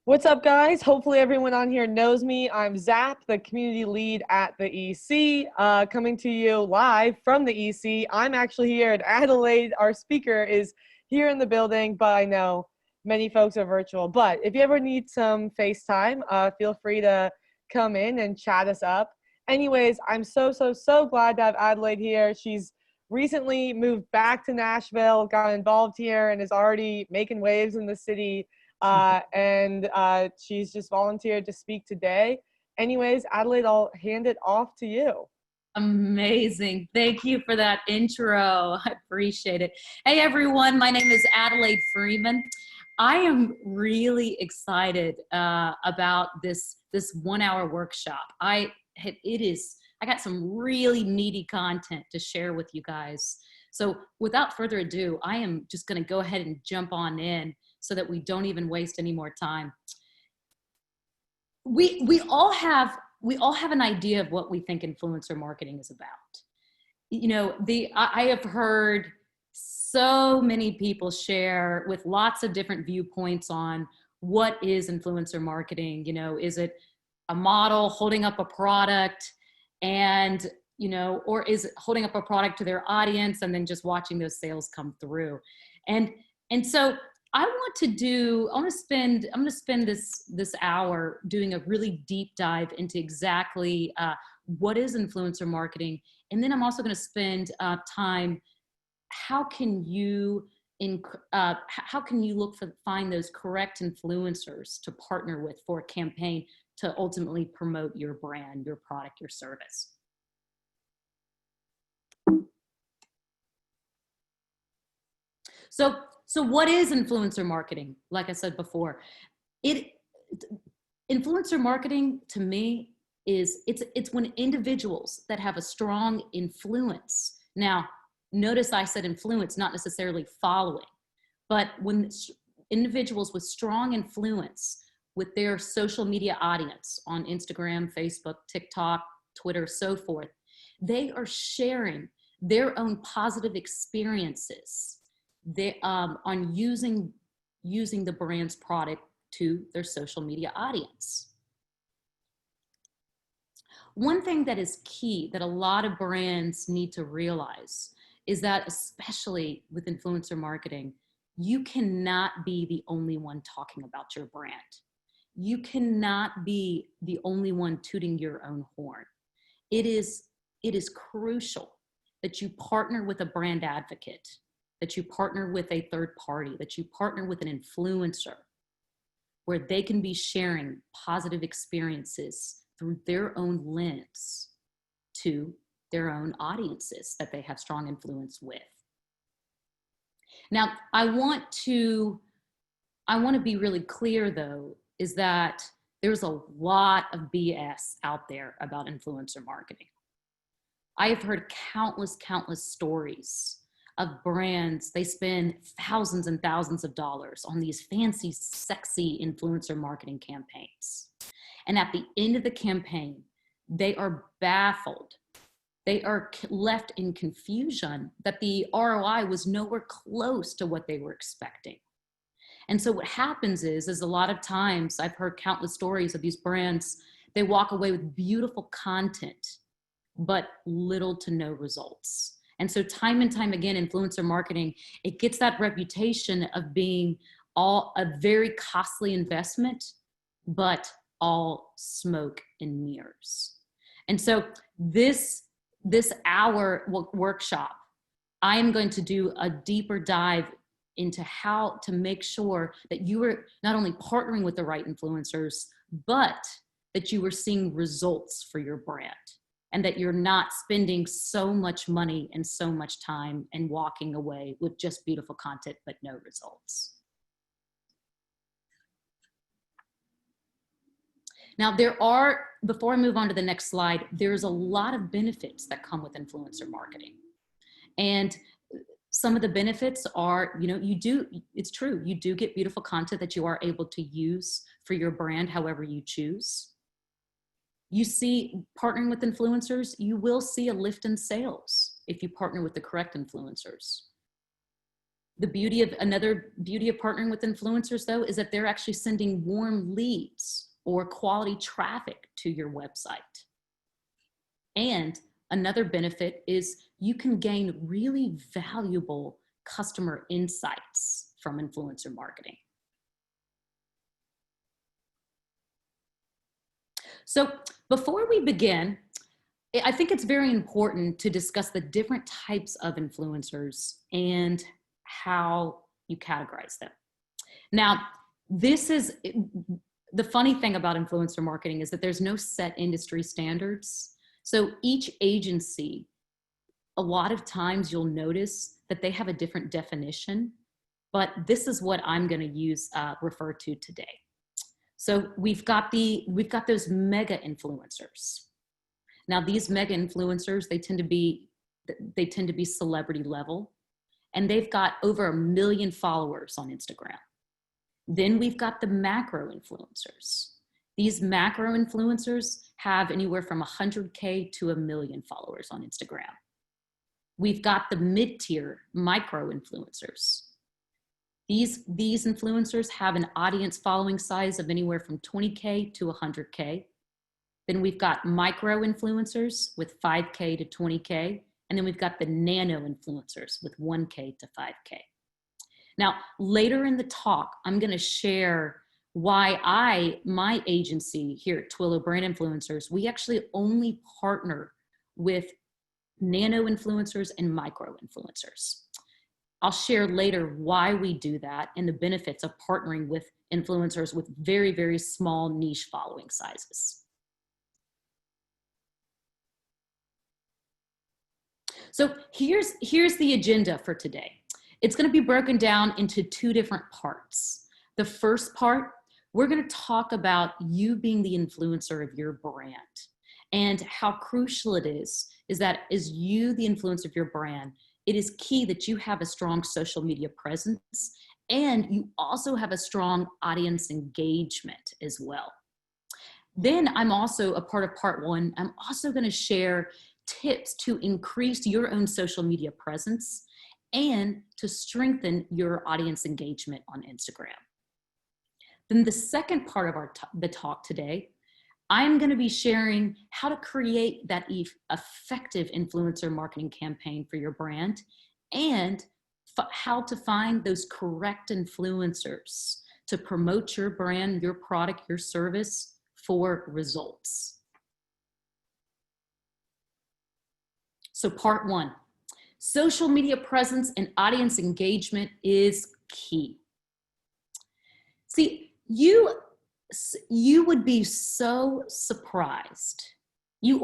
What's up, guys? Hopefully everyone on here knows me. I'm Zap, the community lead at the EC, coming to you live from the EC. I'm actually here in Adelaide. Our speaker is here in the building, but I know many folks are virtual. But if you ever need some FaceTime, feel free to come in and chat us up. Anyways, I'm so glad to have Adelaide here. She's recently moved back to Nashville, got involved here, and is already making waves in the city. And she's just volunteered to speak today. Anyways, Adelaide, I'll hand it off to you. Amazing. Thank you for that intro. I appreciate it. Hey, everyone. My name is Adelaide Freeman. I am really excited about this 1 hour workshop. I got some really meaty content to share with you guys. So without further ado, I am just going to go ahead and jump on in so that we don't even waste any more time. We all have an idea of what we think influencer marketing is about. You know, I have heard so many people share with lots of different viewpoints on what is influencer marketing. You know, is it a model holding up a product and, you know, or is it holding up a product to their audience and then just watching those sales come through? And so I'm going to spend this hour doing a really deep dive into exactly what is influencer marketing. And then I'm also going to spend time, how can you find those correct influencers to partner with for a campaign to ultimately promote your brand, your product, your service. So what is influencer marketing? Like I said before, influencer marketing to me is it's when individuals that have a strong influence. Now, notice I said influence, not necessarily following, but when individuals with strong influence with their social media audience on Instagram, Facebook, TikTok, Twitter, so forth, they are sharing their own positive experiences on using the brand's product to their social media audience. One thing that is key that a lot of brands need to realize is that, especially with influencer marketing, you cannot be the only one talking about your brand. You cannot be the only one tooting your own horn. It is crucial that you partner with a brand advocate, that you partner with a third party, that you partner with an influencer where they can be sharing positive experiences through their own lens to their own audiences that they have strong influence with. Now, I want to be really clear though, is that there's a lot of BS out there about influencer marketing. I have heard countless stories of brands. They spend thousands and thousands of dollars on these fancy, sexy influencer marketing campaigns. And at the end of the campaign, they are baffled. They are left in confusion that the ROI was nowhere close to what they were expecting. And so what happens is a lot of times, I've heard countless stories of these brands, they walk away with beautiful content, but little to no results. And so time and time again, influencer marketing, it gets that reputation of being a very costly investment, but all smoke and mirrors. And so this hour workshop, I am going to do a deeper dive into how to make sure that you are not only partnering with the right influencers, but that you are seeing results for your brand and that you're not spending so much money and so much time and walking away with just beautiful content, but no results. Now before I move on to the next slide, there's a lot of benefits that come with influencer marketing. And some of the benefits are, you know, it's true, you do get beautiful content that you are able to use for your brand however you choose. You see, partnering with influencers, you will see a lift in sales if you partner with the correct influencers. Another beauty of partnering with influencers though, is that they're actually sending warm leads or quality traffic to your website. And another benefit is you can gain really valuable customer insights from influencer marketing. So before we begin, I think it's very important to discuss the different types of influencers and how you categorize them. Now, this is the funny thing about influencer marketing is that there's no set industry standards. So each agency, a lot of times you'll notice that they have a different definition, but this is what I'm going to refer to today. So we've got those mega influencers. Now these mega influencers, they tend to be celebrity level, and they've got over 1 million followers on Instagram. Then we've got the macro influencers. These macro influencers have anywhere from 100K to 1 million followers on Instagram. We've got the mid-tier micro influencers. These influencers have an audience following size of anywhere from 20K to 100K. Then we've got micro influencers with 5K to 20K. And then we've got the nano influencers with 1K to 5K. Now, later in the talk, I'm going to share why my agency here at Twillo Brand Influencers, we actually only partner with nano influencers and micro influencers. I'll share later why we do that and the benefits of partnering with influencers with very, very small niche following sizes. So here's the agenda for today. It's going to be broken down into 2 different parts. The first part, we're going to talk about you being the influencer of your brand and how crucial it is that as you, the influencer of your brand, it is key that you have a strong social media presence and you also have a strong audience engagement as well. Then I'm also a part of part 1. I'm also going to share tips to increase your own social media presence and to strengthen your audience engagement on Instagram. Then the second part of the talk today, I'm going to be sharing how to create that effective influencer marketing campaign for your brand and how to find those correct influencers to promote your brand, your product, your service for results. So part 1, social media presence and audience engagement is key. See, you would be so surprised, you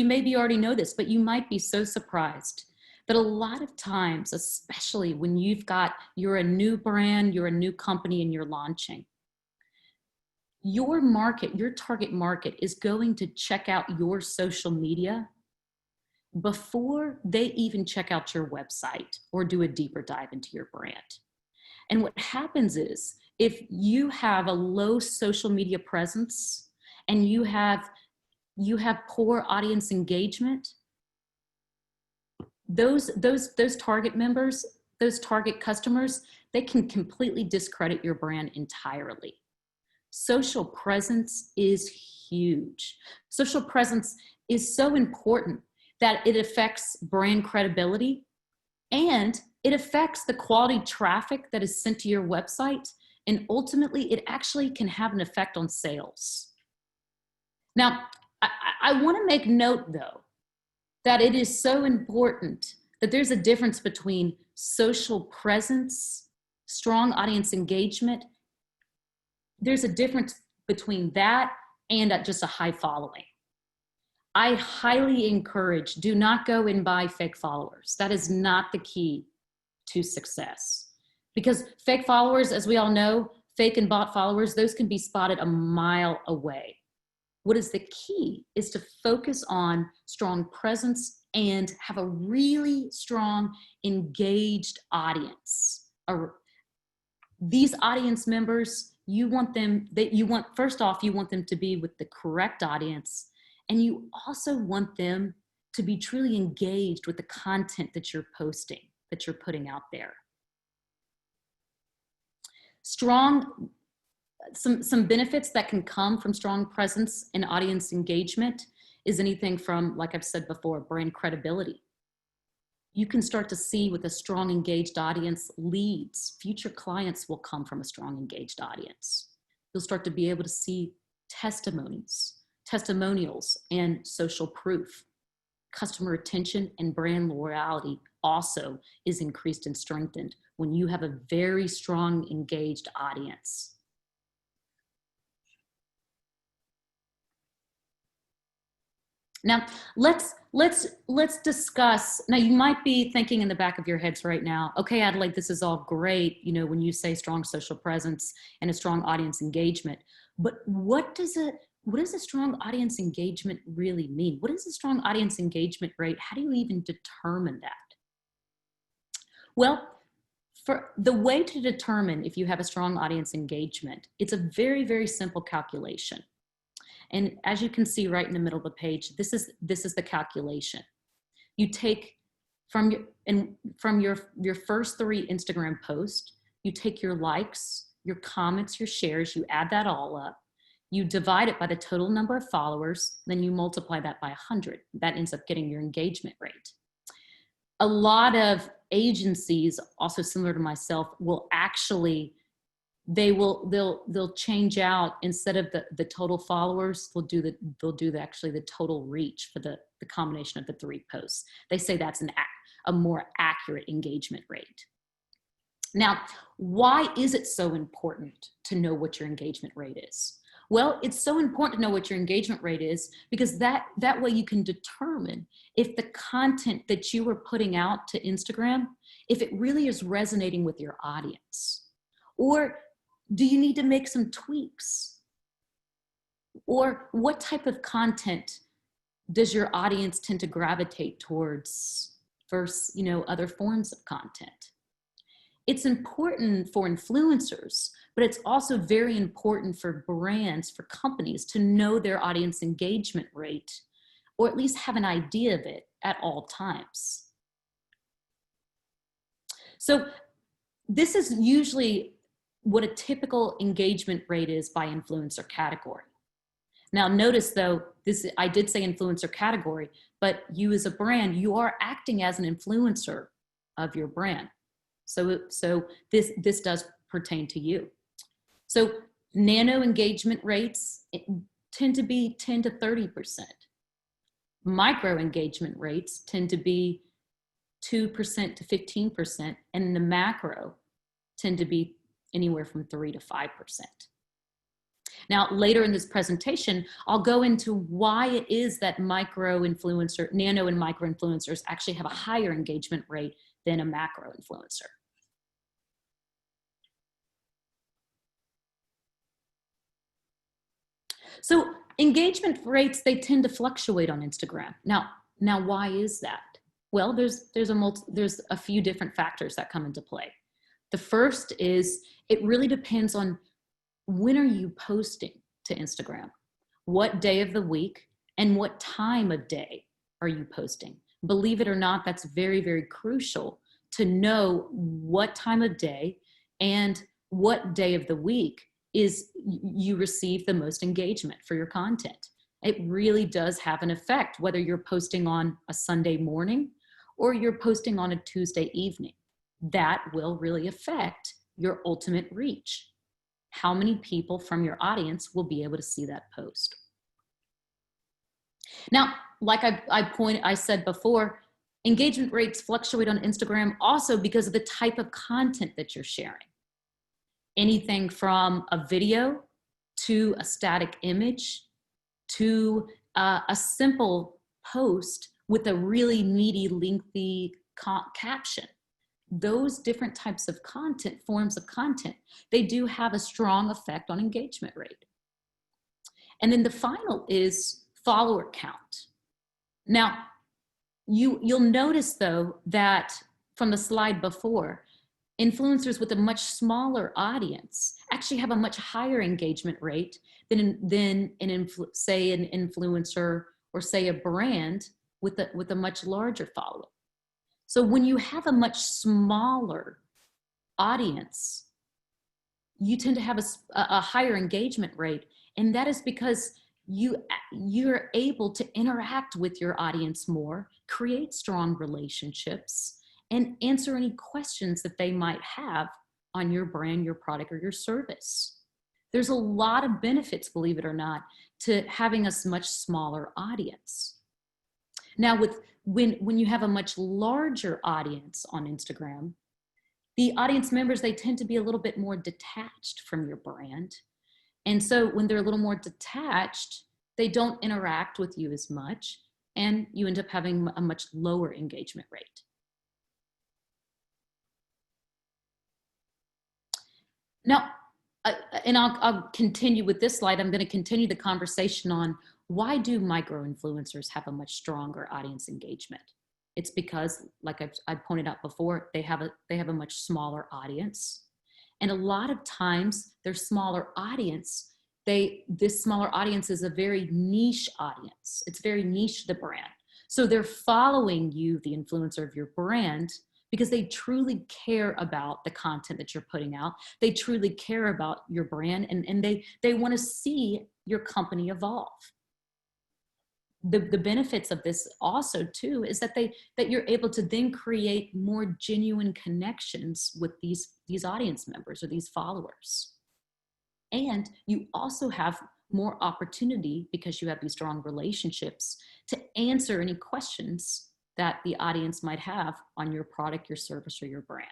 maybe already know this, but you might be so surprised that a lot of times, especially when you're a new brand, you're a new company and you're launching, your target market is going to check out your social media before they even check out your website or do a deeper dive into your brand. And what happens is, if you have a low social media presence and you have poor audience engagement, those target members, those target customers, they can completely discredit your brand entirely. Social presence is huge. Social presence is so important that it affects brand credibility and it affects the quality traffic that is sent to your website. And ultimately, it actually can have an effect on sales. Now, I want to make note, though, that it is so important that there's a difference between social presence, strong audience engagement. There's a difference between that and just a high following. I highly encourage, do not go and buy fake followers. That is not the key to success. Because fake followers, as we all know, fake and bot followers, those can be spotted a mile away. What is the key is to focus on strong presence and have a really strong, engaged audience. These audience members, first off, you want them to be with the correct audience, and you also want them to be truly engaged with the content that you're posting, that you're putting out there. Some benefits that can come from strong presence and audience engagement is anything from, like I've said before, brand credibility. You can start to see with a strong engaged audience, leads, future clients will come from a strong engaged audience. You'll start to be able to see testimonials, and social proof. Customer retention and brand loyalty also is increased and strengthened when you have a very strong engaged audience. Now, let's discuss. Now, you might be thinking in the back of your heads right now, okay, Adelaide, this is all great, you know, when you say strong social presence and a strong audience engagement, but what does a strong audience engagement really mean? What is a strong audience engagement rate? How do you even determine that? Well, for the way to determine if you have a strong audience engagement, it's a very, very simple calculation. And as you can see right in the middle of the page, this is the calculation. You take from your first 3 Instagram posts, you take your likes, your comments, your shares, you add that all up, you divide it by the total number of followers, then you multiply that by 100. That ends up getting your engagement rate. A lot of agencies, also similar to myself, will actually they'll change out, instead of the total followers, they'll do actually the total reach for the combination of the 3 posts. They say that's a more accurate engagement rate. Now, why is it so important to know what your engagement rate is? Well, it's so important to know what your engagement rate is because that way you can determine if the content that you are putting out to Instagram, if it really is resonating with your audience. Or do you need to make some tweaks? Or what type of content does your audience tend to gravitate towards versus, other forms of content? It's important for influencers, but it's also very important for brands, for companies to know their audience engagement rate, or at least have an idea of it at all times. So this is usually what a typical engagement rate is by influencer category. Now notice though, I did say influencer category, but you as a brand, you are acting as an influencer of your brand. So this does pertain to you. So nano engagement rates tend to be 10 to 30%. Micro engagement rates tend to be 2% to 15%, and the macro tend to be anywhere from 3 to 5%. Now, later in this presentation, I'll go into why it is that nano and micro influencers actually have a higher engagement rate than a macro influencer. So engagement rates, they tend to fluctuate on Instagram. Now why is that? Well, there's a few different factors that come into play. The first is it really depends on when are you posting to Instagram, what day of the week, and what time of day are you posting. Believe it or not, that's very, very crucial to know what time of day and what day of the week is you receive the most engagement for your content. It really does have an effect whether you're posting on a Sunday morning or you're posting on a Tuesday evening. That will really affect your ultimate reach. How many people from your audience will be able to see that post? Now, like I said before, engagement rates fluctuate on Instagram also because of the type of content that you're sharing. Anything from a video to a static image to a simple post with a really meaty, lengthy caption. Those different types of forms of content, they do have a strong effect on engagement rate. And then the final is follower count. Now, you'll notice though that from the slide before, influencers with a much smaller audience actually have a much higher engagement rate than say an influencer or say a brand with a much larger following. So when you have a much smaller audience, you tend to have a higher engagement rate. And that is because you're able to interact with your audience more, create strong relationships, and answer any questions that they might have on your brand, your product, or your service. There's a lot of benefits, believe it or not, to having a much smaller audience. Now, when you have a much larger audience on Instagram, the audience members, they tend to be a little bit more detached from your brand. And so when they're a little more detached, they don't interact with you as much, and you end up having a much lower engagement rate. Now, and I'll continue with this slide. I'm going to continue the conversation on why do micro-influencers have a much stronger audience engagement? It's because, like I pointed out before, they have a much smaller audience. And a lot of times their smaller audience, this smaller audience is a very niche audience. It's very niche to the brand. So they're following you, the influencer of your brand, because they truly care about the content that you're putting out. They truly care about your brand, and they want to see your company evolve. The benefits of this also too is that you're able to then create more genuine connections with these audience members or these followers. And you also have more opportunity, because you have these strong relationships, to answer any questions that the audience might have on your product, your service, or your brand.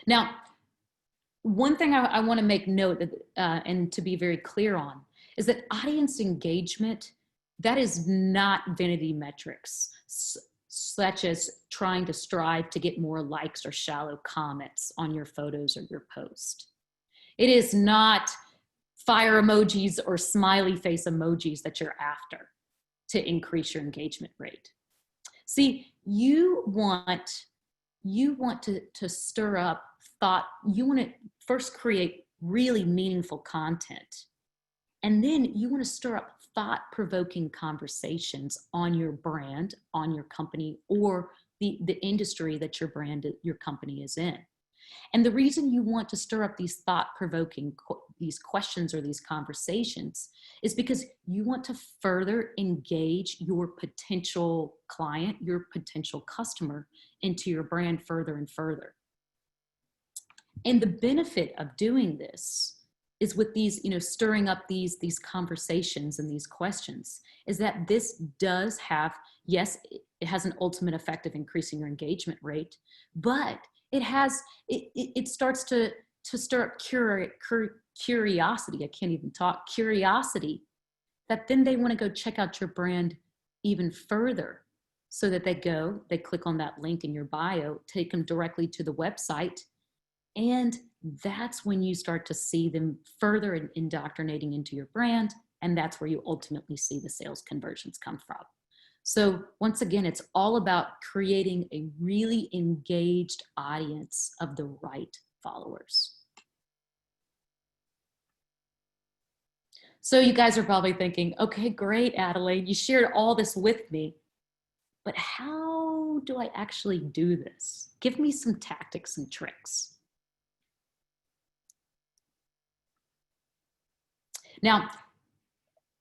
Now, one thing I want to make note that, and to be very clear on, is that audience engagement, that is not vanity metrics, such as trying to strive to get more likes or shallow comments on your photos or your post. It is not fire emojis or smiley face emojis that you're after to increase your engagement rate. See, you want to stir up thought. You want to first create really meaningful content, and then you want to stir up thought-provoking conversations on your brand, on your company, or the industry that your company is in. And the reason you want to stir up these thought-provoking these questions or these conversations is because you want to further engage your potential client, your potential customer, into your brand further and further. And the benefit of doing this is with these, stirring up these conversations and these questions, is that this does have, yes, it has an ultimate effect of increasing your engagement rate, but it starts to stir up curiosity. I can't even talk. Curiosity, that then they want to go check out your brand even further, so that they click on that link in your bio, take them directly to the website. And that's when you start to see them further indoctrinating into your brand. And that's where you ultimately see the sales conversions come from. So once again, it's all about creating a really engaged audience of the right followers. So you guys are probably thinking, okay, great, Adelaide, you shared all this with me, but how do I actually do this? Give me some tactics and tricks. Now,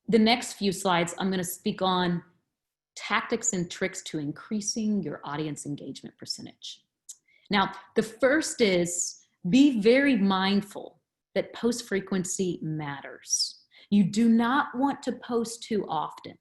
the next few slides, I'm going to speak on tactics and tricks to increasing your audience engagement percentage. Now, the first is be very mindful that post frequency matters. You do not want to post too often.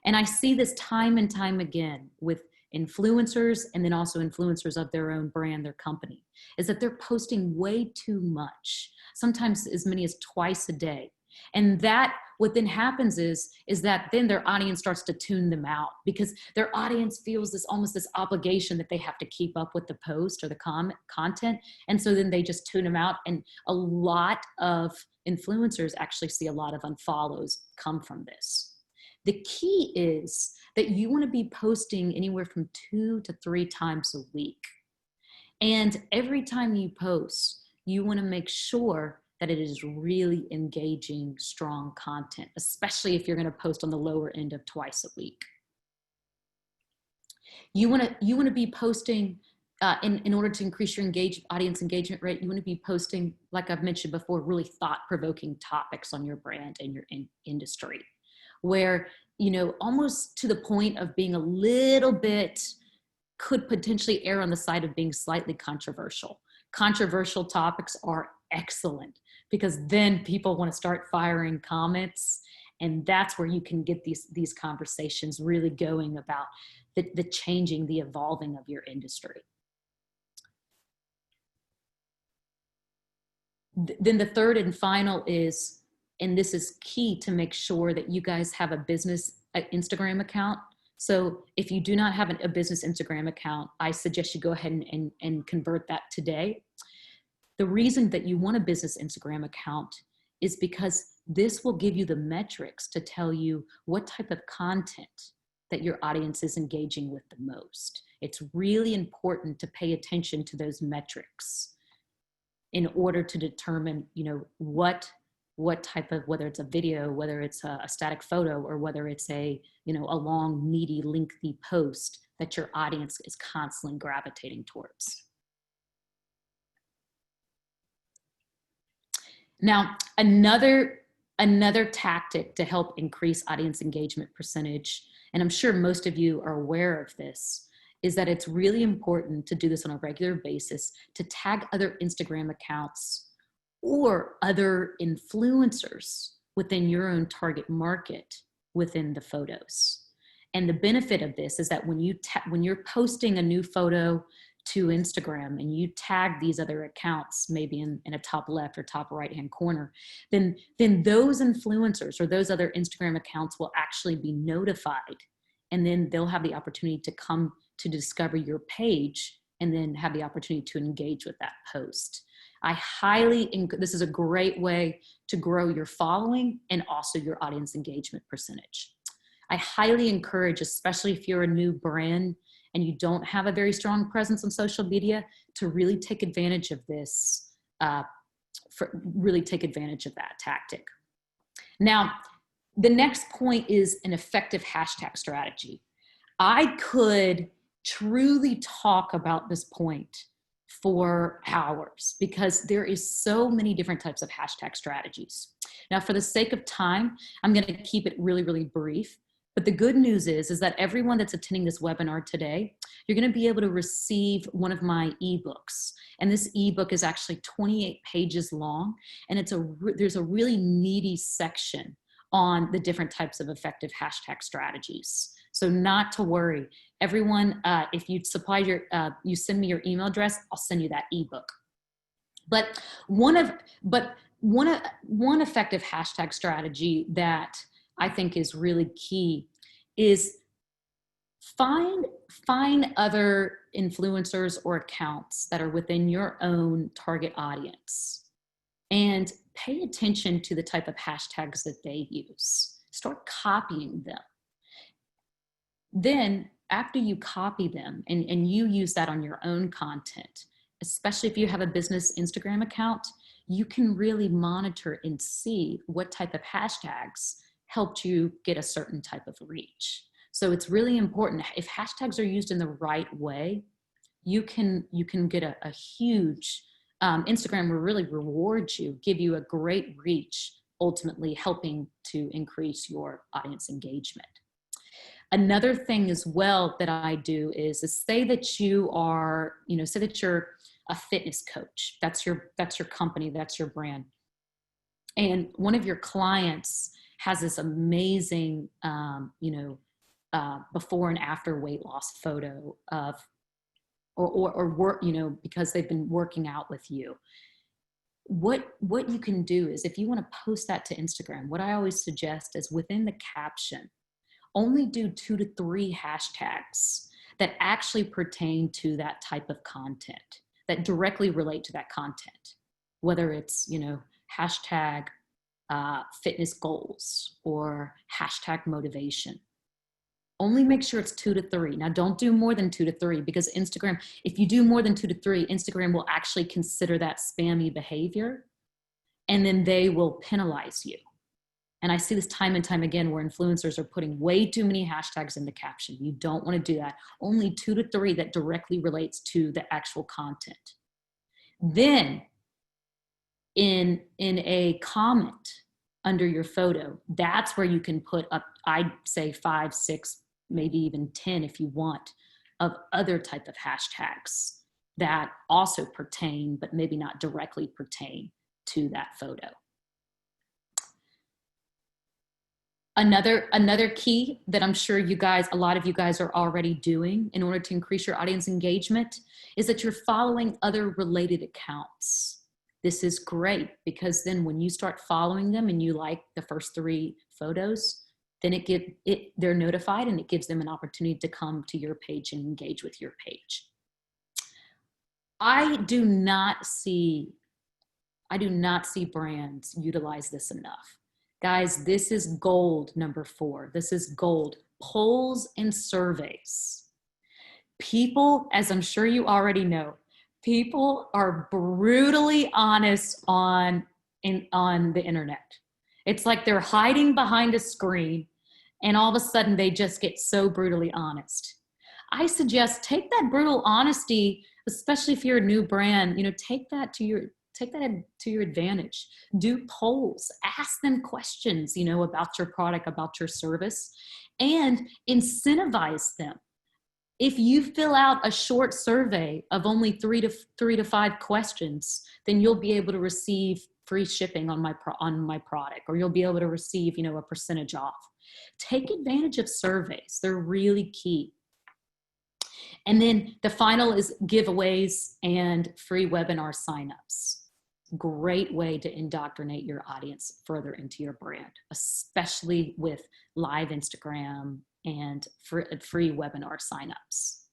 And I see this time and time again with influencers, and then also influencers of their own brand, their company, is that they're posting way too much, sometimes as many as twice a day. And that, what then happens is that then their audience starts to tune them out, because their audience feels almost this obligation that they have to keep up with the post or the content. And so then they just tune them out. And a lot of influencers actually see a lot of unfollows come from this. The key is that you want to be posting anywhere from 2 to 3 times a week. And every time you post, you want to make sure that it is really engaging, strong content, especially if you're going to post on the lower end of twice a week. You want to be posting in order to increase your audience engagement rate. You want to be posting, like I've mentioned before, really thought-provoking topics on your brand and your industry, where, you know, almost to the point of being a little bit, could potentially err on the side of being slightly controversial. Controversial topics are excellent because then people want to start firing comments, and that's where you can get these conversations really going about the changing, the evolving of your industry. Then the third and final is, and this is key, to make sure that you guys have a business Instagram account. So if you do not have a business Instagram account, I suggest you go ahead and convert that today. The reason that you want a business Instagram account is because this will give you the metrics to tell you what type of content that your audience is engaging with the most. It's really important to pay attention to those metrics in order to determine, you know, what type of, whether it's a video, whether it's a static photo, or whether it's a, you know, a long, meaty, lengthy post that your audience is constantly gravitating towards. Now, another tactic to help increase audience engagement percentage, and I'm sure most of you are aware of this, is that it's really important to do this on a regular basis, to tag other Instagram accounts or other influencers within your own target market within the photos. And the benefit of this is that when you're posting a new photo to Instagram and you tag these other accounts, maybe in a top left or top right hand corner, then those influencers or those other Instagram accounts will actually be notified, and then they'll have the opportunity to come to discover your page and then have the opportunity to engage with that post. This is a great way to grow your following and also your audience engagement percentage. I highly encourage, especially if you're a new brand and you don't have a very strong presence on social media, to really take advantage of this, really take advantage of that tactic. Now, the next point is an effective hashtag strategy. I could truly talk about this point for hours because there is so many different types of hashtag strategies. Now, for the sake of time, I'm going to keep it really, really brief. But the good news is that everyone that's attending this webinar today, you're going to be able to receive one of my ebooks. And this ebook is actually 28 pages long. And there's a really meaty section on the different types of effective hashtag strategies. So not to worry. Everyone, if you you send me your email address, I'll send you that ebook. But one effective hashtag strategy that I think is really key is find other influencers or accounts that are within your own target audience and pay attention to the type of hashtags that they use. Start copying them. Then after you copy them and you use that on your own content, especially if you have a business Instagram account, you can really monitor and see what type of hashtags helped you get a certain type of reach. So it's really important. If hashtags are used in the right way, you can get a huge, Instagram will really reward you, give you a great reach, ultimately helping to increase your audience engagement. Another thing as well that I do is say that you are, say that you're a fitness coach. That's your company, that's your brand. And one of your clients has this amazing, before and after weight loss photo of, or work, because they've been working out with you. What you can do is, if you want to post that to Instagram, what I always suggest is within the caption, only do 2 to 3 hashtags that actually pertain to that type of content, that directly relate to that content, whether it's, hashtag fitness goals or hashtag motivation. Only make sure it's 2 to 3. Now, don't do more than 2 to 3, because Instagram, if you do more than 2 to 3, Instagram will actually consider that spammy behavior, and then they will penalize you. And I see this time and time again where influencers are putting way too many hashtags in the caption. You don't want to do that. Only 2 to 3 that directly relates to the actual content. Then in a comment under your photo, that's where you can put up, I'd say 5, 6, maybe even 10 if you want, of other type of hashtags that also pertain, but maybe not directly pertain to that photo. Another key that I'm sure a lot of you guys are already doing in order to increase your audience engagement is that you're following other related accounts. This is great because then when you start following them and you like the first 3 photos, then they're notified and it gives them an opportunity to come to your page and engage with your page. I do not see brands utilize this enough. Guys, this is gold, number 4. This is gold. Polls and surveys. People, as I'm sure you already know, people are brutally honest on the internet. It's like they're hiding behind a screen and all of a sudden they just get so brutally honest. I suggest take that brutal honesty, especially if you're a new brand, take that to your advantage. Do polls, ask them questions, about your product, about your service, and incentivize them. If you fill out a short survey of only 3 to 5 questions, then you'll be able to receive free shipping on my product, or you'll be able to receive, a percentage off. Take advantage of surveys. They're really key. And then the final is giveaways and free webinar signups. Great way to indoctrinate your audience further into your brand, especially with live Instagram and free webinar signups.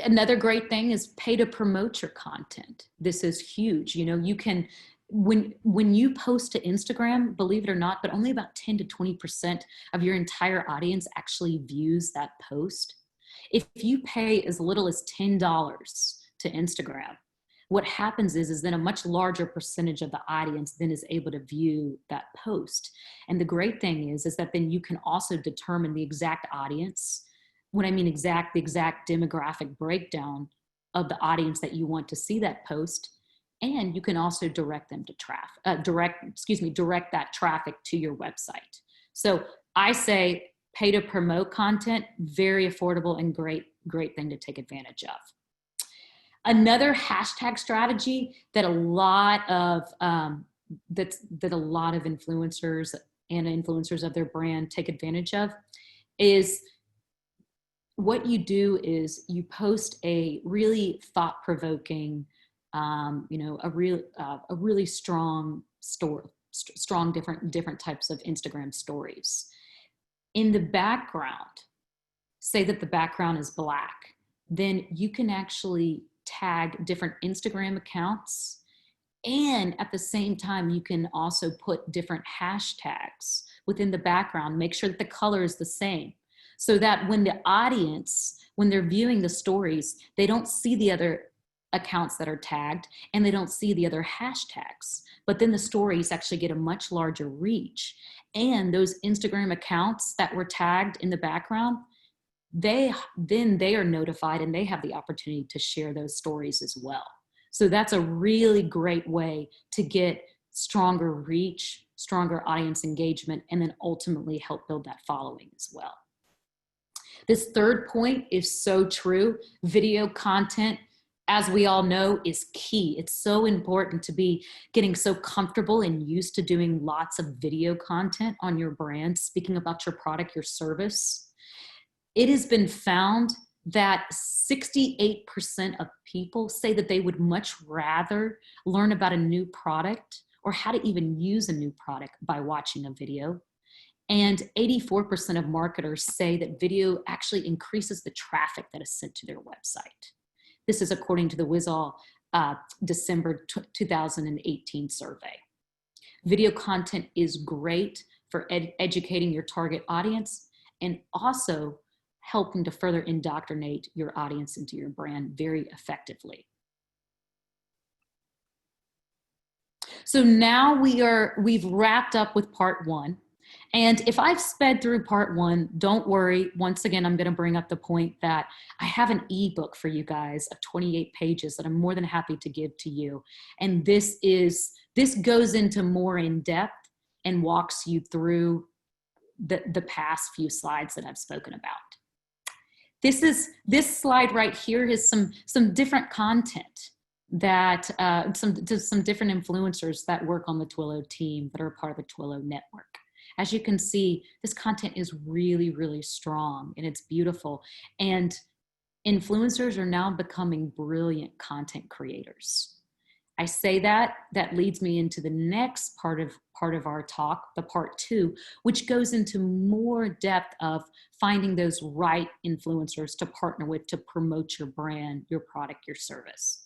Another great thing is pay to promote your content. This is huge. You can, when you post to Instagram, believe it or not, but only about 10 to 20% of your entire audience actually views that post. If you pay as little as $10 to Instagram, what happens is then a much larger percentage of the audience then is able to view that post. And the great thing is that then you can also determine the exact audience. When I mean the exact demographic breakdown of the audience that you want to see that post. And you can also direct them to direct that traffic to your website. So I say pay to promote content, very affordable and great thing to take advantage of. Another hashtag strategy that a lot of influencers and influencers of their brand take advantage of is what you do is you post a really thought-provoking, a really strong different types of Instagram stories. In the background, say that the background is black, then you can actually tag different Instagram accounts. And at the same time, you can also put different hashtags within the background, make sure that the color is the same so that when the audience, when they're viewing the stories, they don't see the other accounts that are tagged and they don't see the other hashtags, but then the stories actually get a much larger reach. And those Instagram accounts that were tagged in the background, they are notified and they have the opportunity to share those stories as well. So that's a really great way to get stronger reach, stronger audience engagement, and then ultimately help build that following as well. This third point is so true. Video content, as we all know, is key. It's so important to be getting so comfortable and used to doing lots of video content on your brand, speaking about your product, your service. It has been found that 68% of people say that they would much rather learn about a new product or how to even use a new product by watching a video. And 84% of marketers say that video actually increases the traffic that is sent to their website. This is according to the Wizall December 2018 survey. Video content is great for educating your target audience and also helping to further indoctrinate your audience into your brand very effectively. So now we've wrapped up with part one. And if I've sped through part one, don't worry. Once again, I'm going to bring up the point that I have an ebook for you guys of 28 pages that I'm more than happy to give to you. And this goes into more in depth and walks you through the past few slides that I've spoken about. This slide right here is some different content that some different influencers that work on the Twilio team that are part of the Twilio network. As you can see, this content is really, really strong and it's beautiful. And influencers are now becoming brilliant content creators. I say that leads me into the next part of our talk, the part two, which goes into more depth of finding those right influencers to partner with to promote your brand, your product, your service.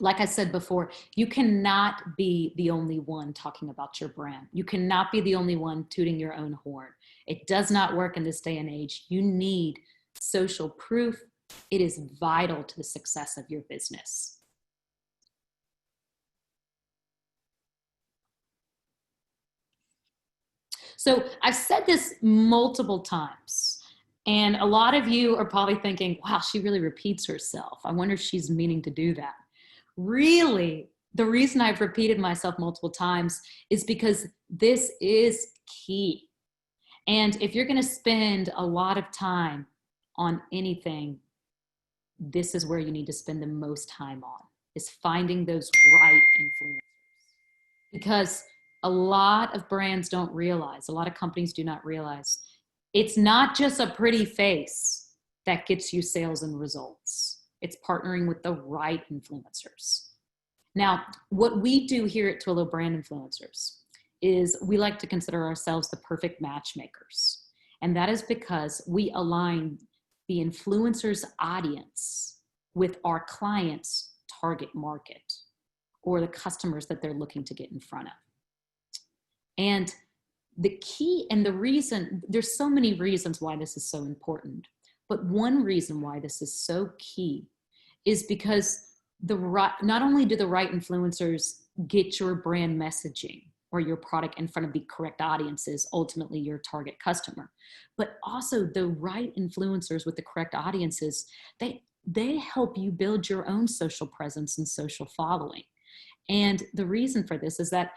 Like I said before, you cannot be the only one talking about your brand. You cannot be the only one tooting your own horn. It does not work in this day and age. You need social proof. It is vital to the success of your business. So I've said this multiple times, and a lot of you are probably thinking, wow, she really repeats herself. I wonder if she's meaning to do that. Really, the reason I've repeated myself multiple times is because this is key. And if you're going to spend a lot of time on anything, this is where you need to spend the most time on, is finding those right influencers. Because a lot of brands don't realize, a lot of companies do not realize, it's not just a pretty face that gets you sales and results. It's partnering with the right influencers. Now, what we do here at Twilio Brand Influencers is we like to consider ourselves the perfect matchmakers. And that is because we align the influencer's audience with our client's target market or the customers that they're looking to get in front of. And the key and the reason, there's so many reasons why this is so important. But one reason why this is so key is because not only do the right influencers get your brand messaging or your product in front of the correct audiences, ultimately your target customer, but also the right influencers with the correct audiences, they help you build your own social presence and social following. And the reason for this is that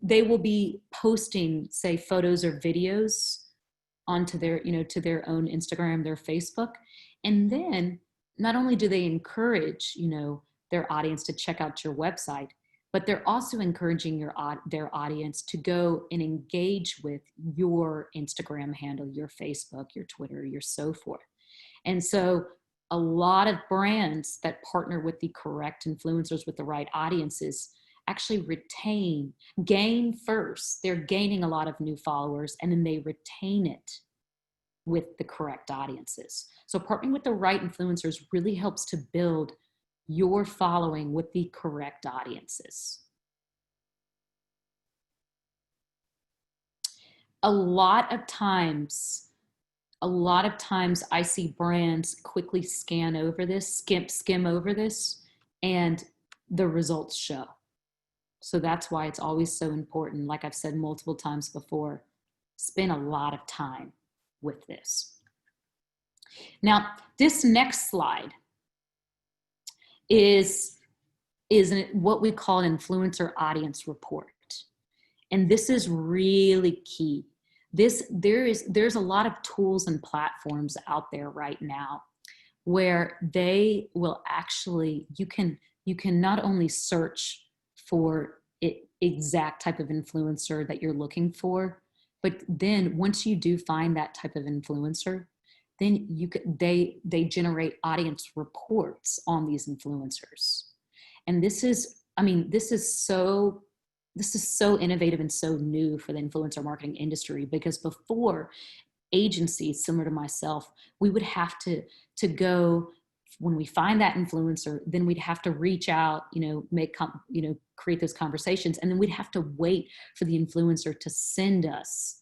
they will be posting, say, photos or videos onto their, to their own Instagram, their Facebook. And then not only do they encourage, their audience to check out your website, but they're also encouraging their audience to go and engage with your Instagram handle, your Facebook, your Twitter, your so forth. And so a lot of brands that partner with the correct influencers with the right audiences actually gain first. They're gaining a lot of new followers, and then they retain it with the correct audiences. So partnering with the right influencers really helps to build your following with the correct audiences. A lot of times I see brands quickly skim over this, and the results show. So that's why it's always so important. Like I've said multiple times before, spend a lot of time with this. Now, this next slide is what we call an influencer audience report. And this is really key. There's a lot of tools and platforms out there right now where they will actually, you can not only search for exact type of influencer that you're looking for, but then once you do find that type of influencer, then they generate audience reports on these influencers. And this is so innovative and so new for the influencer marketing industry, because before, agencies similar to myself, we would have to go, when we find that influencer, then we'd have to reach out, create those conversations, and then we'd have to wait for the influencer to send us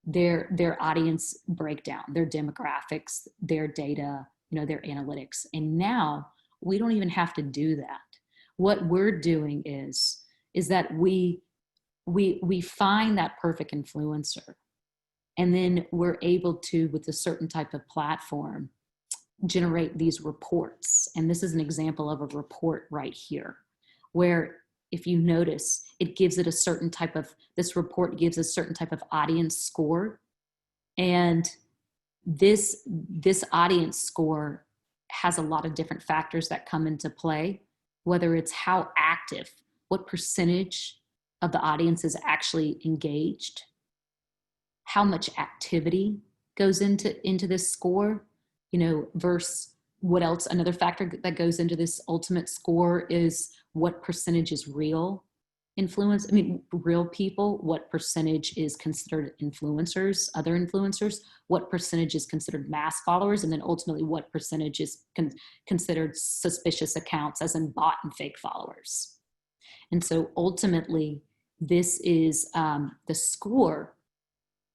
their audience breakdown, their demographics, their data, their analytics. And now we don't even have to do that. What we're doing is that we find that perfect influencer, and then we're able to, with a certain type of platform, generate these reports. And this is an example of a report right here, where if you notice, it gives it a certain type of, this report gives a certain type of audience score. And this audience score has a lot of different factors that come into play, whether it's how active, what percentage of the audience is actually engaged, how much activity goes into this score, you know, versus what else. Another factor that goes into this ultimate score is what percentage is real influence. I mean, real people, what percentage is considered influencers, other influencers, what percentage is considered mass followers, and then ultimately what percentage is considered suspicious accounts, as in bot and fake followers. And so ultimately, this is the score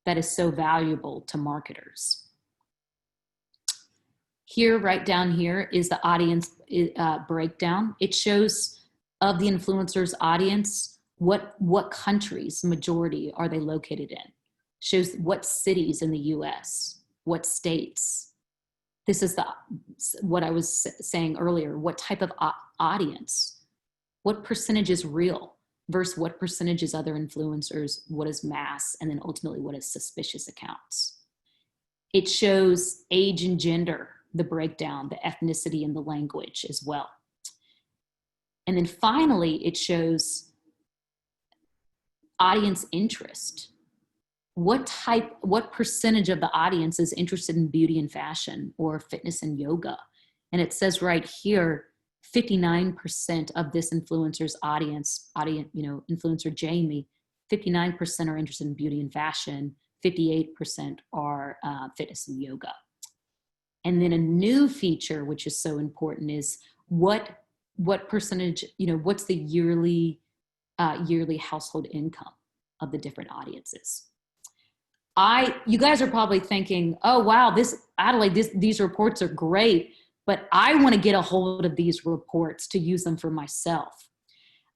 that is so valuable to marketers. Here, right down here, is the audience breakdown. It shows of the influencer's audience, what countries, majority, are they located in. Shows what cities in the US, what states. This is what I was saying earlier, what type of audience, what percentage is real versus what percentage is other influencers, what is mass, and then ultimately what is suspicious accounts. It shows age and gender, the breakdown, the ethnicity, and the language as well. And then finally, it shows audience interest. What percentage of the audience is interested in beauty and fashion or fitness and yoga? And it says right here, 59% of this influencer's audience, you know, influencer Jamie, 59% are interested in beauty and fashion, 58% are fitness and yoga. And then a new feature, which is so important, is what percentage, you know, what's the yearly household income of the different audiences. You guys are probably thinking, oh, wow, Adelaide, these reports are great, but I want to get a hold of these reports to use them for myself.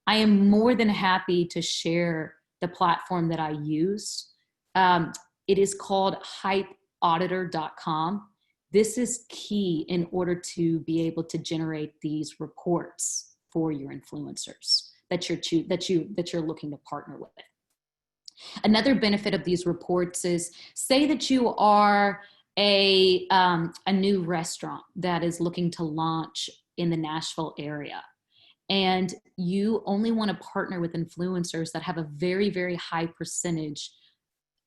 I am more than happy to share the platform that I use. It is called hypeauditor.com. This is key in order to be able to generate these reports for your influencers that you're looking to partner with. Another benefit of these reports is, say that you are a new restaurant that is looking to launch in the Nashville area, and you only want to partner with influencers that have a very, very high percentage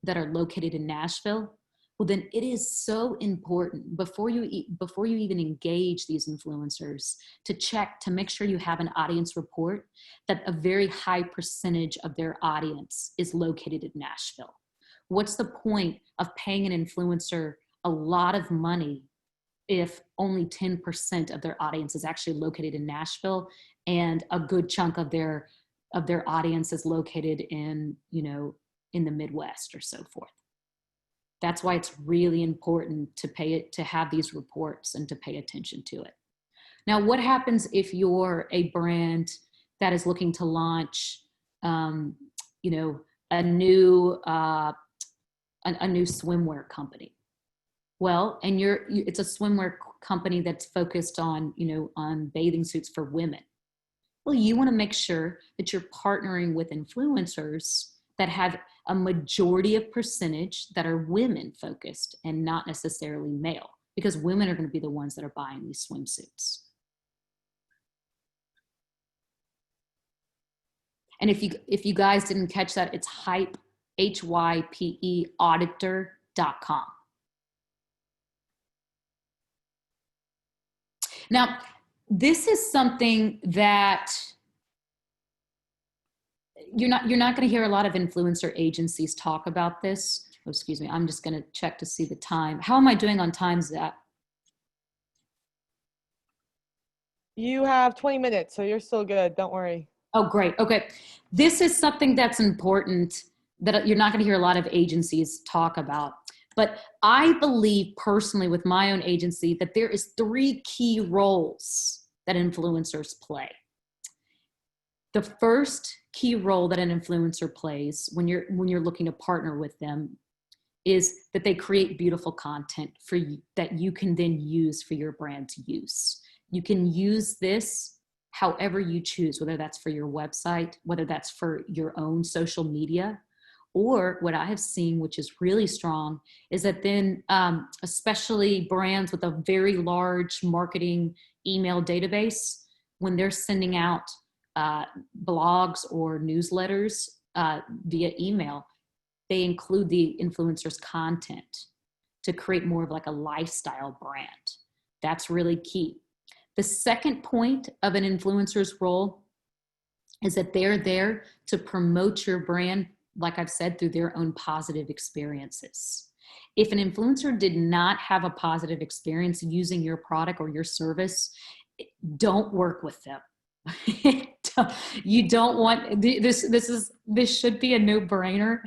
that are located in Nashville. Well, then it is so important before you even engage these influencers to check to make sure you have an audience report that a very high percentage of their audience is located in Nashville. What's the point of paying an influencer a lot of money if only 10% of their audience is actually located in Nashville and a good chunk of their audience is located in, you know, in the Midwest or so forth? That's why it's really important to have these reports and to pay attention to it. Now, what happens if you're a brand that is looking to launch, you know, a new swimwear company? Well, and it's a swimwear company that's focused on, you know, on bathing suits for women. Well, you want to make sure that you're partnering with influencers that have a majority of percentage that are women focused and not necessarily male, because women are going to be the ones that are buying these swimsuits. And if you guys didn't catch that, it's hype, HYPE auditor.com. Now, this is something that you're not going to hear a lot of influencer agencies talk about this. Oh, excuse me. I'm just going to check to see the time. How am I doing on time, Zach? You have 20 minutes, so you're still good. Don't worry. Oh, great. Okay. This is something that's important that you're not going to hear a lot of agencies talk about. But I believe personally with my own agency that there is 3 key roles that influencers play. The first key role that an influencer plays when you're looking to partner with them is that they create beautiful content for you that you can then use for your brand to use. You can use this however you choose, whether that's for your website, whether that's for your own social media, or what I have seen, which is really strong, is that then, especially brands with a very large marketing email database, when they're sending out blogs or newsletters via email, they include the influencer's content to create more of like a lifestyle brand. That's really key. The second point of an influencer's role is that they're there to promote your brand, like I've said, through their own positive experiences. If an influencer did not have a positive experience using your product or your service, don't work with them. You don't want this should be a no-brainer,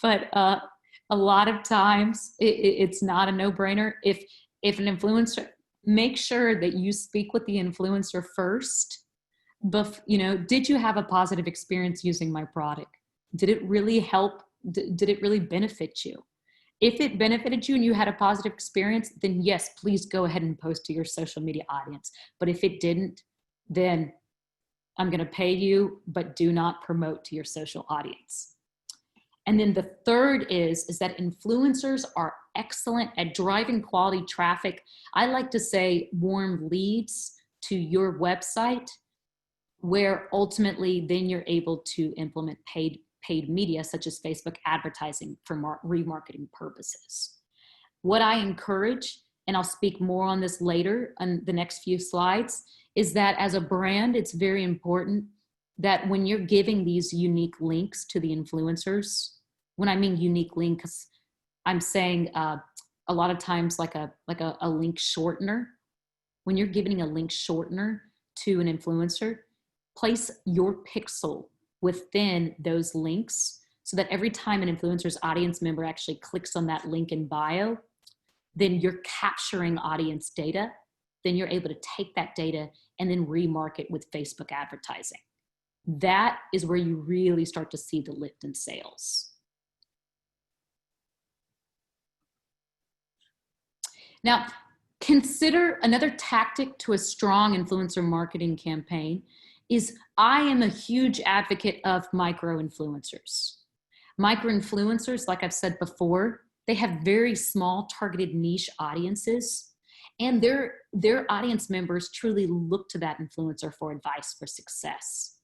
but a lot of times it's not a no-brainer. If an influencer, make sure that you speak with the influencer first. But did you have a positive experience using my product? Did it really help? Did it really benefit you? If it benefited you and you had a positive experience, then yes, please go ahead and post to your social media audience. But if it didn't, then I'm going to pay you, but do not promote to your social audience. And then the third is that influencers are excellent at driving quality traffic. I like to say warm leads to your website, where ultimately then you're able to implement paid media, such as Facebook advertising for remarketing purposes. What I encourage, and I'll speak more on this later on the next few slides, is that as a brand, it's very important that when you're giving these unique links to the influencers, when I mean unique links, I'm saying a lot of times like a link shortener. When you're giving a link shortener to an influencer, place your pixel within those links so that every time an influencer's audience member actually clicks on that link in bio, then you're capturing audience data. Then you're able to take that data and then remarket with Facebook advertising. That is where you really start to see the lift in sales. Now, consider another tactic to a strong influencer marketing campaign is I am a huge advocate of micro-influencers. Micro-influencers, like I've said before, they have very small targeted niche audiences, and their audience members truly look to that influencer for advice for success.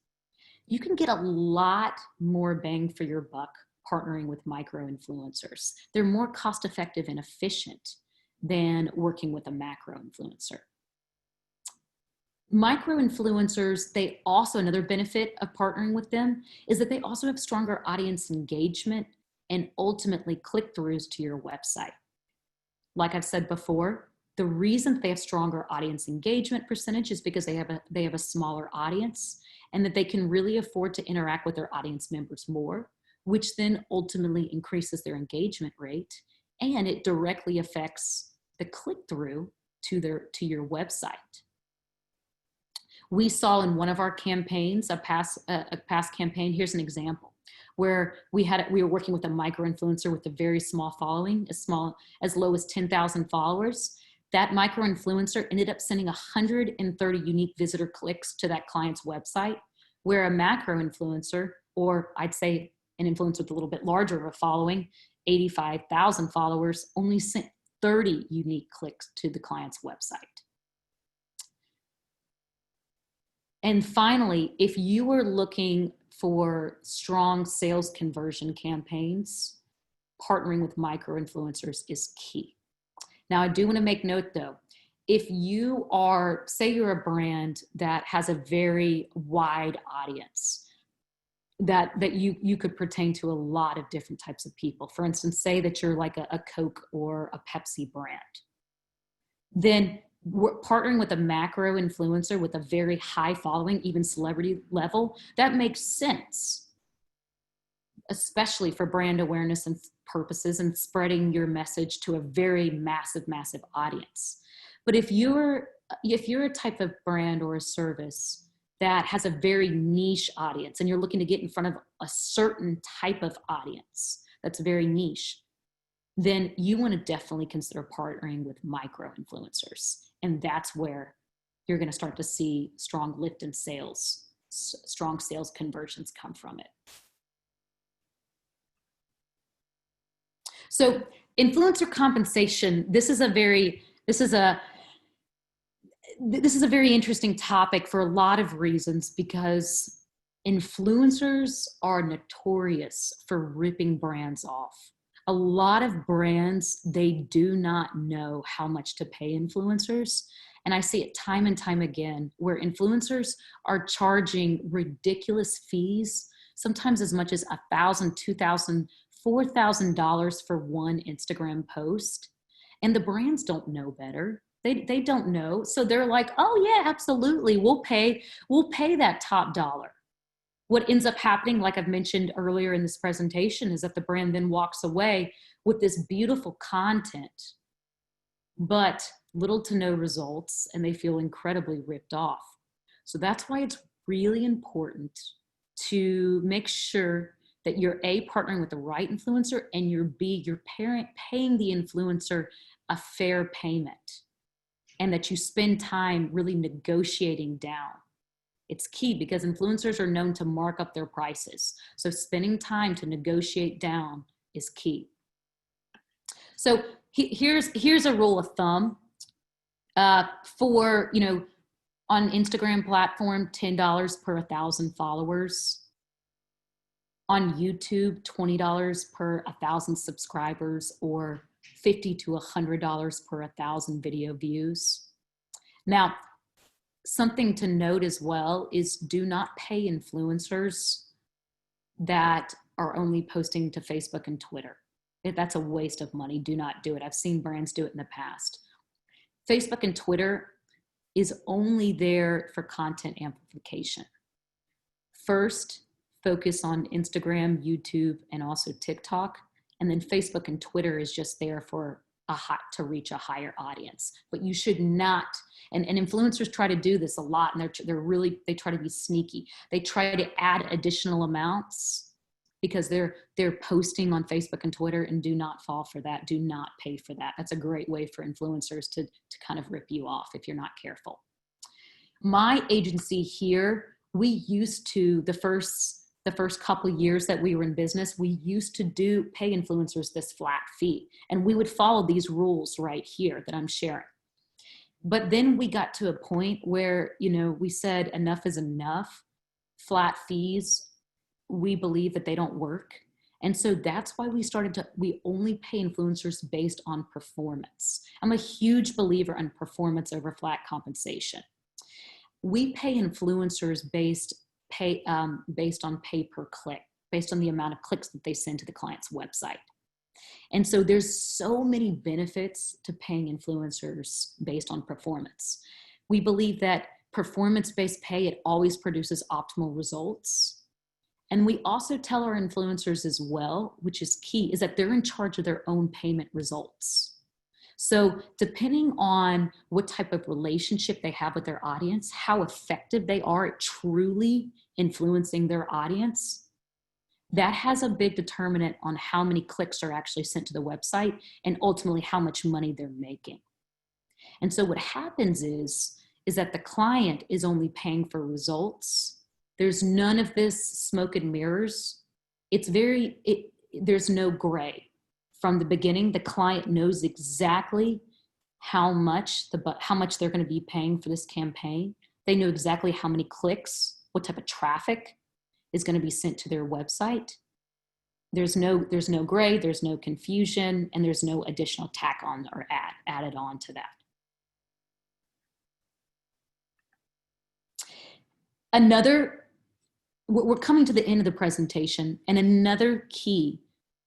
You can get a lot more bang for your buck partnering with micro-influencers. They're more cost-effective and efficient than working with a macro-influencer. Micro-influencers, they also, another benefit of partnering with them is that they also have stronger audience engagement and ultimately click-throughs to your website. Like I've said before, the reason they have stronger audience engagement percentage is because they have a smaller audience, and that they can really afford to interact with their audience members more, which then ultimately increases their engagement rate, and it directly affects the click-through to your website. We saw in one of our campaigns, a past campaign, here's an example, where we were working with a micro-influencer with a very small following, as low as 10,000 followers. That micro-influencer ended up sending 130 unique visitor clicks to that client's website, where a macro-influencer, or I'd say an influencer with a little bit larger of a following, 85,000 followers, only sent 30 unique clicks to the client's website. And finally, if you are looking for strong sales conversion campaigns, partnering with micro-influencers is key. Now, I do want to make note though, if you are, say you're a brand that has a very wide audience, that you could pertain to a lot of different types of people. For instance, say that you're like a Coke or a Pepsi brand. Then partnering with a macro influencer with a very high following, even celebrity level, that makes sense, especially for brand awareness and purposes and spreading your message to a very massive audience. But if you're a type of brand or a service that has a very niche audience and you're looking to get in front of a certain type of audience that's very niche, then you want to definitely consider partnering with micro influencers. And that's where you're going to start to see strong lift in sales, strong sales conversions come from it. So influencer compensation, this is a very interesting topic for a lot of reasons, because influencers are notorious for ripping brands off. A lot of brands, they do not know how much to pay influencers. And I see it time and time again where influencers are charging ridiculous fees, sometimes as much as $1,000, $2,000, $4,000 for one Instagram post. And the brands don't know better. They don't know. So they're like, oh yeah, absolutely. We'll pay that top dollar. What ends up happening, like I've mentioned earlier in this presentation, is that the brand then walks away with this beautiful content, but little to no results, and they feel incredibly ripped off. So that's why it's really important to make sure that you're A, partnering with the right influencer, and you're paying the influencer a fair payment, and that you spend time really negotiating down. It's key because influencers are known to mark up their prices. So spending time to negotiate down is key. So here's a rule of thumb for, on Instagram platform, $10 per 1,000 followers. On YouTube, $20 per 1,000 subscribers, or $50 to $100 per 1,000 video views. Now, something to note as well is do not pay influencers that are only posting to Facebook and Twitter. That's a waste of money. Do not do it. I've seen brands do it in the past. Facebook and Twitter is only there for content amplification. First, focus on Instagram, YouTube, and also TikTok. And then Facebook and Twitter is just there for to reach a higher audience. But you should not, and influencers try to do this a lot, and they try to be sneaky. They try to add additional amounts because they're posting on Facebook and Twitter, and do not fall for that. Do not pay for that. That's a great way for influencers to kind of rip you off if you're not careful. My agency here, we used to, the first couple of years that we were in business, we used to pay influencers this flat fee. And we would follow these rules right here that I'm sharing. But then we got to a point where, we said enough is enough. Flat fees, we believe that they don't work. And so that's why we only pay influencers based on performance. I'm a huge believer in performance over flat compensation. We pay influencers based on pay per click, based on the amount of clicks that they send to the client's website. And so there's so many benefits to paying influencers based on performance. We believe that performance-based pay, it always produces optimal results. And we also tell our influencers as well, which is key, is that they're in charge of their own payment results. So depending on what type of relationship they have with their audience, how effective they are at truly influencing their audience, that has a big determinant on how many clicks are actually sent to the website and ultimately how much money they're making. And so what happens is that the client is only paying for results. There's none of this smoke and mirrors. There's no gray. From the beginning, the client knows exactly how much they're going to be paying for this campaign. They know exactly how many clicks, what type of traffic is going to be sent to their website. There's no gray, there's no confusion, and there's no additional tack on or added on to that. We're coming to the end of the presentation, and another key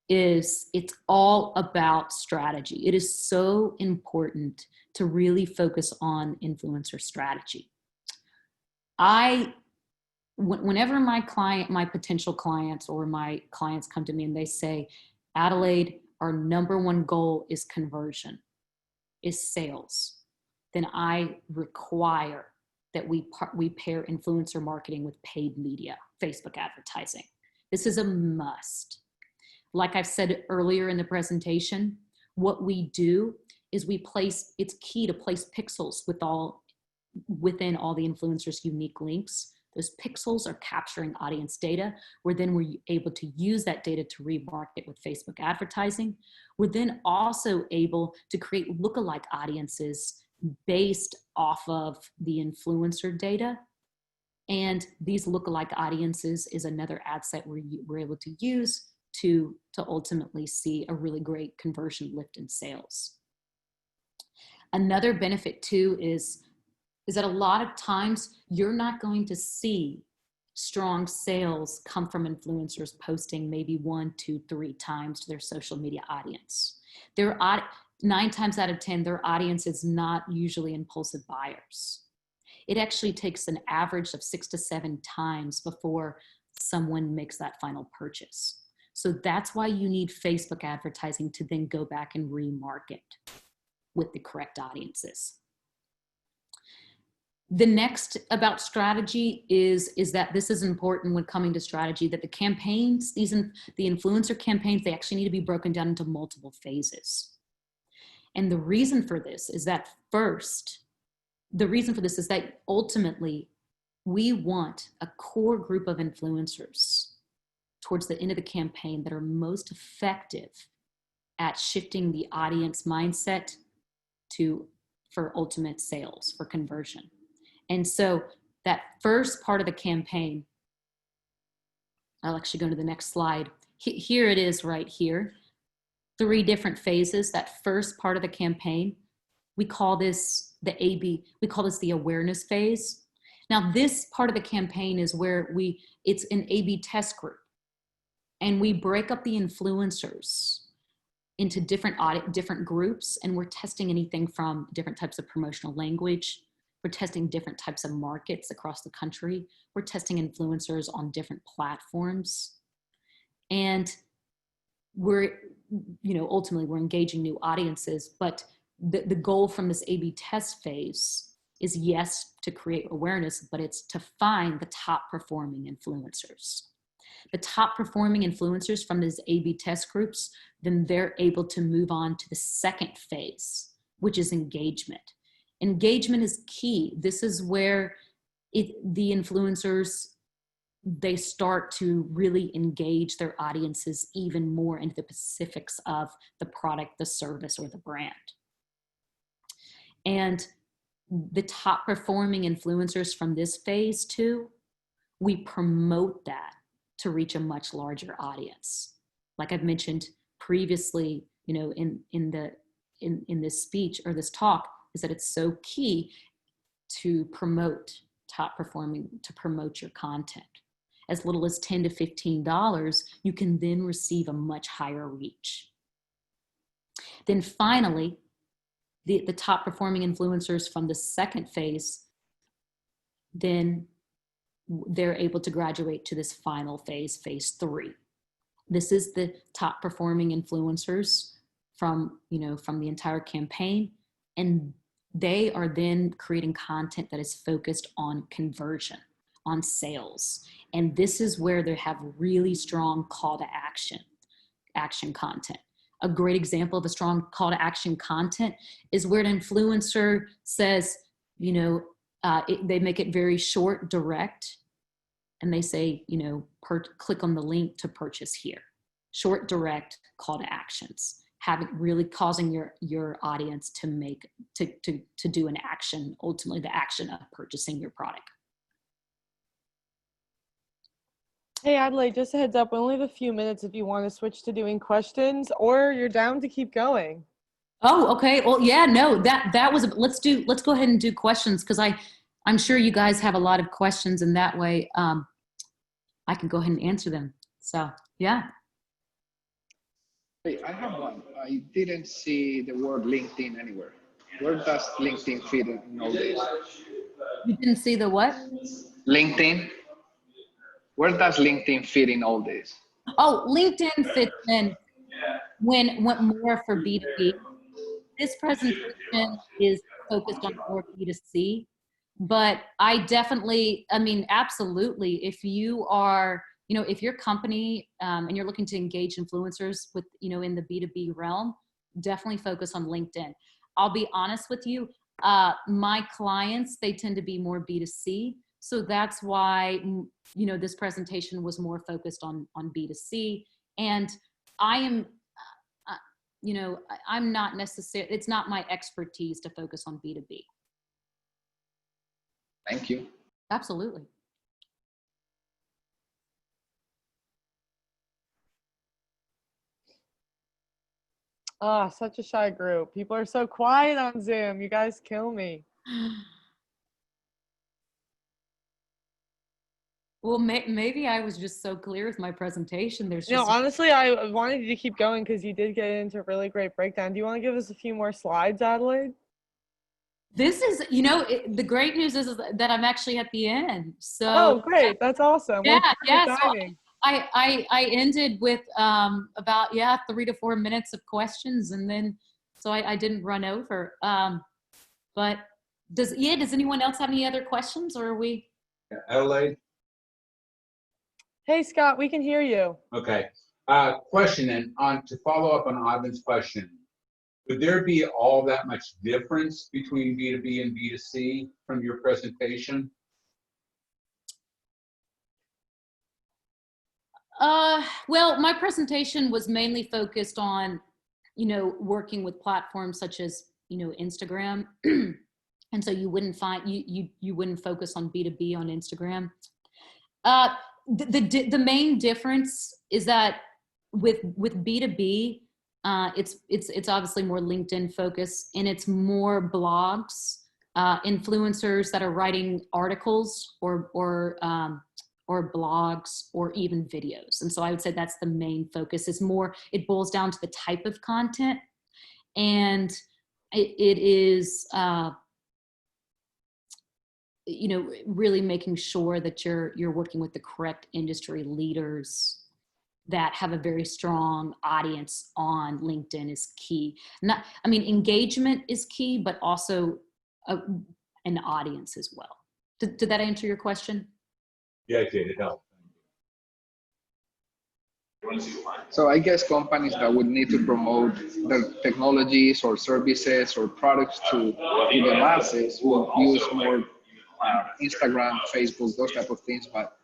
is it's all about strategy. It is so important to really focus on influencer strategy. Whenever my potential clients or my clients come to me and they say, Adelaide, our number one goal is conversion, is sales, then I require that we pair influencer marketing with paid media, Facebook advertising. This is a must. Like I've said earlier in the presentation, what we do is it's key to place pixels within all the influencers' unique links. Those pixels are capturing audience data. We're able to use that data to remarket with Facebook advertising. We're then also able to create lookalike audiences based off of the influencer data. And these lookalike audiences is another ad set we're able to use to ultimately see a really great conversion lift in sales. Another benefit too is that a lot of times you're not going to see strong sales come from influencers posting maybe 1, 2, 3 times to their social media audience. 9 times out of 10, their audience is not usually impulsive buyers. It actually takes an average of 6 to 7 times before someone makes that final purchase. So that's why you need Facebook advertising to then go back and remarket with the correct audiences. The next about strategy is that this is important when coming to strategy, that the campaigns, the influencer campaigns, they actually need to be broken down into multiple phases. And the reason for this is that ultimately we want a core group of influencers towards the end of the campaign that are most effective at shifting the audience mindset for ultimate sales, for conversion. And so that first part of the campaign, I'll actually go to the next slide. Here it is right here. 3 different phases. That first part of the campaign, we call this the awareness phase. Now this part of the campaign is where it's an A/B test group. And we break up the influencers into different groups, and we're testing anything from different types of promotional language. We're testing different types of markets across the country. We're testing influencers on different platforms. And ultimately we're engaging new audiences, but the goal from this A/B test phase is, yes, to create awareness, but it's to find the top performing influencers. The top performing influencers from these A/B test groups, then they're able to move on to the second phase, which is engagement. Engagement is key. This is where the influencers, they start to really engage their audiences even more into the specifics of the product, the service, or the brand. And the top performing influencers from this phase 2, we promote that to reach a much larger audience. Like I've mentioned previously, in this speech or this talk, is that it's so key to promote to promote your content. As little as $10 to $15, you can then receive a much higher reach. Then finally, the top performing influencers from the second phase, then they're able to graduate to this final phase, phase 3. This is the top performing influencers from the entire campaign, and they are then creating content that is focused on conversion, on sales. And this is where they have really strong call to action content. A great example of a strong call to action content is where an influencer says, they make it very short, direct, and they say, click on the link to purchase here. Short, direct call to actions, really causing your audience to do an action, ultimately the action of purchasing your product. Hey Adelaide, just a heads up, we only have a few minutes if you want to switch to doing questions, or you're down to keep going. Oh, okay. Well, yeah, no, that was, let's go ahead and do questions, because I'm sure you guys have a lot of questions, and that way I can go ahead and answer them. So, yeah. Hey, I have one. I didn't see the word LinkedIn anywhere. Where does LinkedIn fit in all this? You didn't see the what? LinkedIn. Where does LinkedIn fit in all this? Oh, LinkedIn fits in when more for B2B. This presentation is focused on more B2C. But I definitely, I mean, absolutely. If you are, if your company and you're looking to engage influencers with, in the B2B realm, definitely focus on LinkedIn. I'll be honest with you. My clients, they tend to be more B2C. So that's why, this presentation was more focused on B2C. And I am, I'm not necessarily, it's not my expertise to focus on B2B. Thank you. Absolutely. Ah, such a shy group. People are so quiet on Zoom. You guys kill me. Well, maybe I was just so clear with my presentation. There's No, just honestly, I wanted you to keep going because you did get into a really great breakdown. Do you want to give us a few more slides, Adelaide? this is, the great news is that I'm actually at the end. So Oh, great. That's awesome. yeah, Well, yeah. perfect So timing. I ended with about 3 to 4 minutes of questions, and then so I didn't run over. But does anyone else have any other questions, or are we? Adelaide? Hey, Scott, we can hear you. Okay. Question, and to follow up on Ivan's question, would there be all that much difference between B2B and B2C from your presentation? Well, my presentation was mainly focused on, working with platforms such as, Instagram. And so you wouldn't find, you wouldn't focus on B2B on Instagram. The main difference is that with B2B, it's obviously more LinkedIn focused, and it's more blogs, influencers that are writing articles or blogs or even videos. And so I would say that's the main focus. Is more, it boils down to the type of content, and it is really making sure that you're working with the correct industry leaders that have a very strong audience on LinkedIn is key. Engagement is key, but also an audience as well. Did that answer your question? Yeah, it did. It helped. So I guess companies that would need to promote their technologies or services or products to the masses will use more Instagram, Facebook, those type of things. But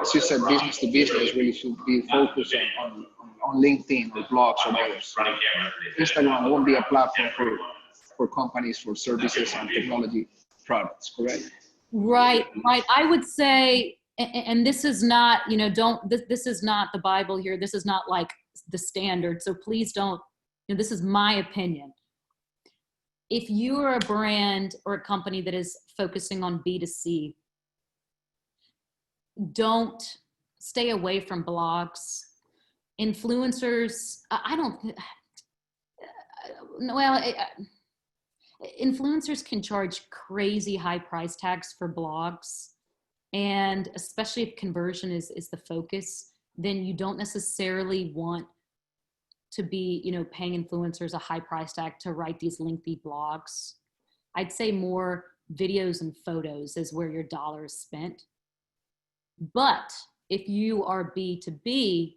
as you said, business to business really should be focused on LinkedIn or blogs or others. Instagram won't be a platform for companies for services and technology products, correct? Right. I would say, and this is not, this is not the Bible here. This is not like the standard. So please don't, this is my opinion. If you are a brand or a company that is focusing on B2C, don't stay away from blogs. Influencers, influencers can charge crazy high price tags for blogs. And especially if conversion is the focus, then you don't necessarily want to be, paying influencers a high price tag to write these lengthy blogs. I'd say more videos and photos is where your dollar is spent. But if you are B2B,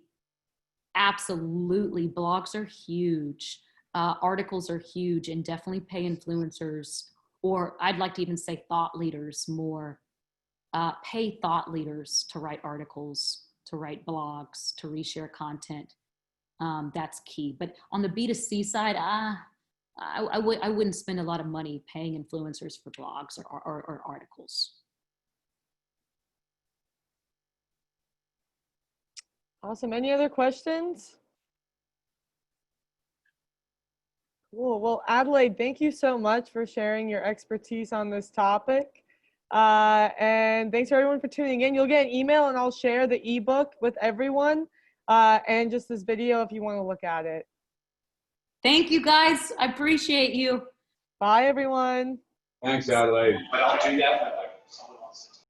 absolutely, blogs are huge. Articles are huge, and definitely pay influencers, or I'd like to even say thought leaders more. Pay thought leaders to write articles, to write blogs, to reshare content. That's key. But on the B2C side, I wouldn't spend a lot of money paying influencers for blogs or articles. Awesome. Any other questions? Cool. Well, Adelaide, thank you so much for sharing your expertise on this topic. And thanks everyone for tuning in. You'll get an email, and I'll share the ebook with everyone, and just this video if you want to look at it. Thank you, guys. I appreciate you. Bye, everyone. Thanks, Adelaide.